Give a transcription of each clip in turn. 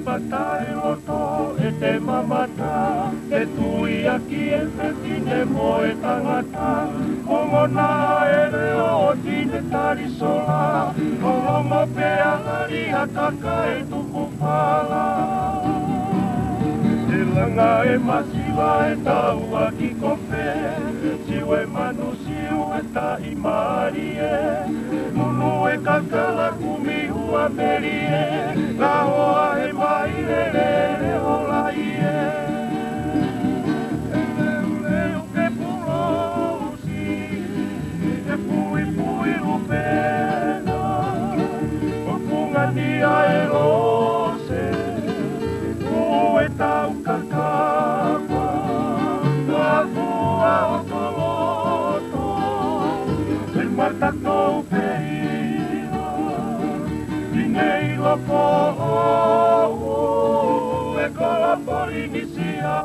pata e loto e te mamata, te tui aki e whetine mo e tangata, kongona e reo o tine tarisola, kongongo pe angari hataka e tuku pala. Te langa e masiwa e taua ki kope, siwe manu siu e ta i maari e, nunu e kakala kumi hua meri e, la hoa e mai re re re o lai e. E leu ke pulo usi, e pui pui rupena, o punga e rose, ku e tau kakapa, la fua o toloto, e matatou peina, dinei loko e kola polinisia,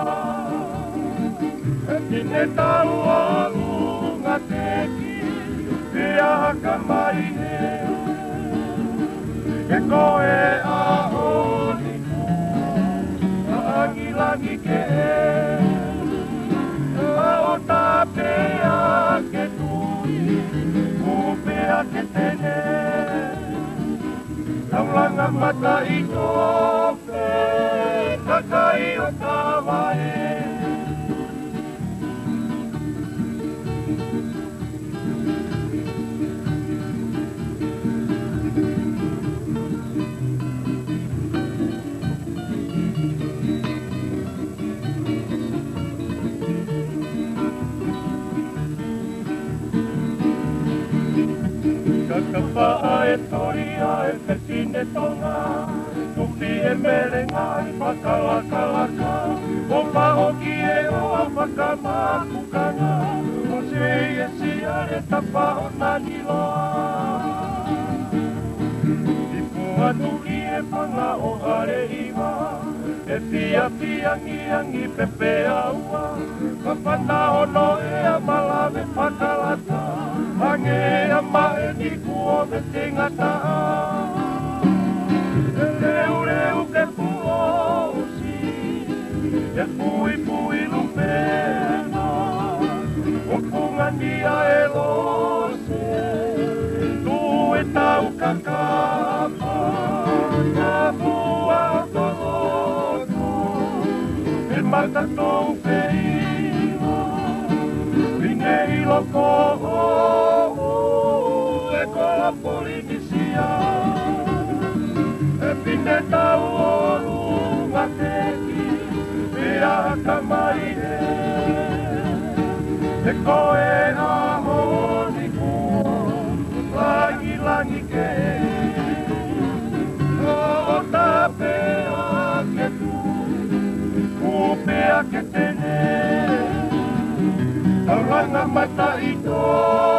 e tine tau o lunga teki, e ahaka mai e, e koe ahoni ku, langi ke a o tapea ke tui, kupea ke tene, laulanga mata i tope, kakai o tawae. Kakapa e toria e petine tonga, tupi e merenga i whakalakalaka, o pahoki e oa whakamakukanga, o se e siare tapa o nani loa. I puaturi e panga o hare iwa, e pia ngi pepe aua, kapana ono e a malawe whakalata, ange a mae ni kua me te ngata. E reu ke puosi, e pui lumpena, o pungandia e lose, tu e tau kakapa, na pua o toloto, e matatou peina, vinei loko la polinisia, e pine tau o lunga teki, e ahaka mai e, e koe ahoni kua, langi ke, o tapea ke tui, kupea ke tene, tauranga mata i toi.